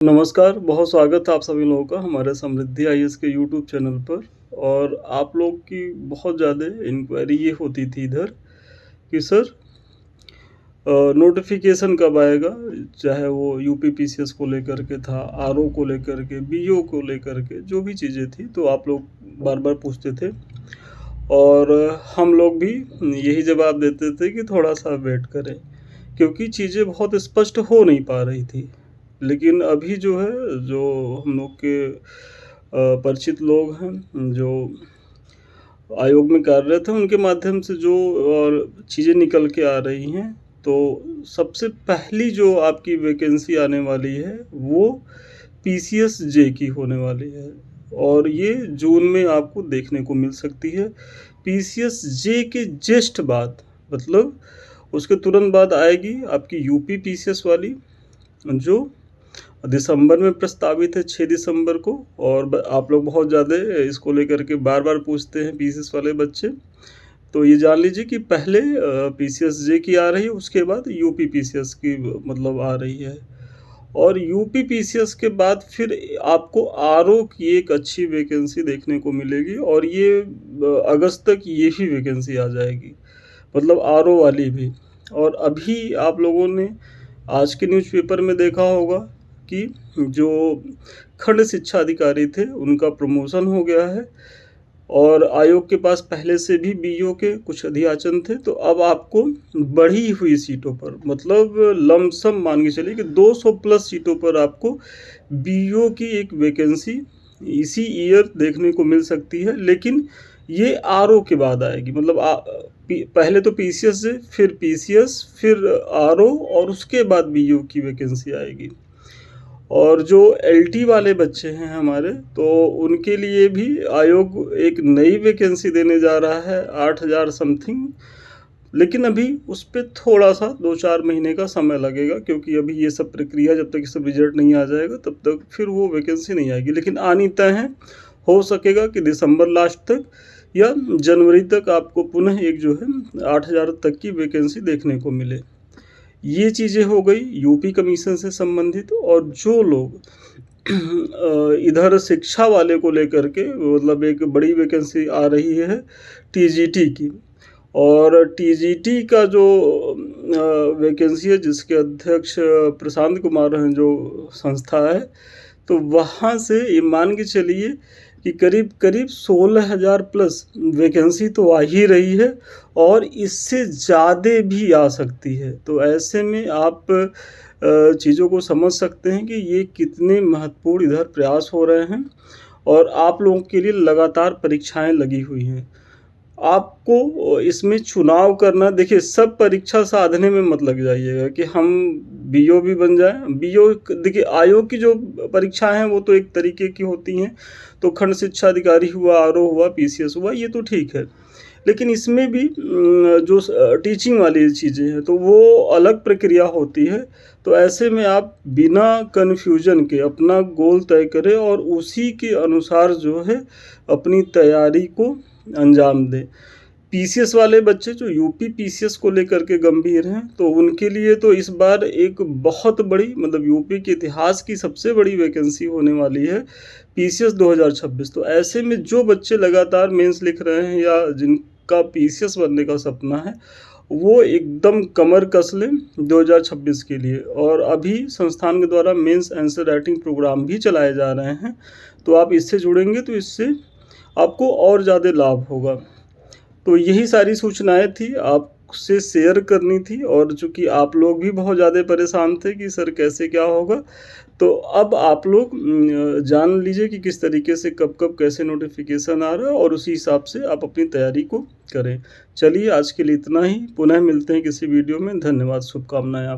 नमस्कार, बहुत स्वागत है आप सभी लोगों का हमारे समृद्धि आईएएस के यूट्यूब चैनल पर। और आप लोग की बहुत ज़्यादा इंक्वायरी ये होती थी इधर कि सर नोटिफ़िकेशन कब आएगा? चाहे वो यूपी पीसीएस को लेकर के था, आरओ को लेकर के, बीओ को लेकर के, जो भी चीज़ें थी, तो आप लोग बार-बार पूछते थे। और हम लोग भी यही जवाब देते थे कि थोड़ा-सा वेट करें, क्योंकि चीज़ें बहुत स्पष्ट हो नहीं पा रही थी। लेकिन अभी जो है, जो हम लोग के परिचित लोग हैं, जो आयोग में कार्यरत हैं, उनके माध्यम से जो चीज़ें निकल के आ रही हैं, तो सबसे पहली जो आपकी वैकेंसी आने वाली है, वो पीसीएस जे की होने वाली है और ये जून में आपको देखने को मिल सकती है। पीसीएस जे के जस्ट बाद, मतलब उसके तुरंत बाद आएगी आपकी यूपी पीसीएस वाली, जो दिसंबर में प्रस्तावित है 6 दिसंबर को। और आप लोग बहुत ज़्यादा इसको लेकर के बार-बार पूछते हैं पीसीएस वाले बच्चे। तो ये जान लीजिए कि पहले पीसीएस जे की आ रही है, उसके बाद यूपी पीसीएस की मतलब आ रही है। और यूपी पीसीएस के बाद फिर आपको आरओ की एक अच्छी वैकेंसी देखने को मिलेगी और ये अगस्त तक ये भी वैकेंसी आ जाएगी, मतलब आरओ वाली भी। और अभी आप लोगों ने आज के न्यूज़पेपर में देखा होगा कि जो खंड शिक्षा अधिकारी थे, उनका प्रमोशन हो गया है और आयोग के पास पहले से भी बीईओ के कुछ अधियाचन थे, तो अब आपको बढ़ी हुई सीटों पर, मतलब लमसम मान के चलिए कि 200 प्लस सीटों पर आपको बीईओ की एक वैकेंसी इसी ईयर देखने को मिल सकती है। लेकिन ये आरओ के बाद आएगी, मतलब पहले तो पीसीएस से, फिर पीसीएस, फिर आरओ और उसके बाद बीईओ की वैकेंसी आएगी। और जो एलटी वाले बच्चे हैं हमारे, तो उनके लिए भी आयोग एक नई वैकेंसी देने जा रहा है 8000 समथिंग। लेकिन अभी उस पे थोड़ा-सा 2-4 महीने का समय लगेगा, क्योंकि अभी ये सब प्रक्रिया, जब तक ये सब रिज़ल्ट नहीं आ जाएगा तब तक फिर वो वैकेंसी नहीं आएगी। लेकिन आनी तय है, हो सकेगा कि दिसंबर लास्ट तक या जनवरी तक आपको पुनः एक जो है 8000 तक की वैकेंसी देखने को मिले। ये चीज़ें हो गई यूपी कमीशन से संबंधित। और जो लोग इधर शिक्षा वाले को लेकर के, मतलब एक बड़ी वैकेंसी आ रही है टीजीटी की। और टीजीटी का जो वैकेंसी है, जिसके अध्यक्ष प्रशांत कुमार हैं, जो संस्था है, तो वहाँ से ये मान के चलिए कि करीब 16,000 प्लस वैकेंसी तो आ ही रही है और इससे ज़्यादा भी आ सकती है। तो ऐसे में आप चीज़ों को समझ सकते हैं कि ये कितने महत्वपूर्ण इधर प्रयास हो रहे हैं और आप लोगों के लिए लगातार परीक्षाएं लगी हुई हैं। आपको इसमें चुनाव करना, देखिए, सब परीक्षा साधने में मत लग जाइएगा कि हम बीओ भी बन जाएँ। बीओ, देखिए, आयोग की जो परीक्षाएँ हैं वो तो एक तरीके की होती हैं, तो खंड शिक्षा अधिकारी हुआ, आरओ हुआ, पीसीएस हुआ, ये तो ठीक है। लेकिन इसमें भी जो टीचिंग वाली चीज़ें हैं, तो वो अलग प्रक्रिया होती है। तो ऐसे में आप बिना कन्फ्यूजन के अपना गोल तय करें और उसी के अनुसार जो है अपनी तैयारी को अंजाम दें। पीसीएस वाले बच्चे जो यूपी पीसीएस को लेकर के गंभीर हैं, तो उनके लिए तो इस बार एक बहुत बड़ी, मतलब यूपी के इतिहास की सबसे बड़ी वैकेंसी होने वाली है, पीसीएस 2026। तो ऐसे में जो बच्चे लगातार मेंस लिख रहे हैं या जिनका पीसीएस बनने का सपना है, वो एकदम कमर कस लें 2026 के लिए। और अभी संस्थान के द्वारा मेंस आंसर राइटिंग प्रोग्राम भी चलाए जा रहे हैं, तो आप इससे जुड़ेंगे तो इससे आपको और ज़्यादा लाभ होगा। तो यही सारी सूचनाएँ थी, आपसे शेयर करनी थी। और चूँकि आप लोग भी बहुत ज़्यादा परेशान थे कि सर कैसे क्या होगा, तो अब आप लोग जान लीजिए कि किस तरीके से कब-कब कैसे नोटिफ़िकेशन आ रहा है और उसी हिसाब से आप अपनी तैयारी को करें। चलिए, आज के लिए इतना ही। पुनः मिलते हैं किसी वीडियो में। धन्यवाद, शुभकामनाएँ आपको।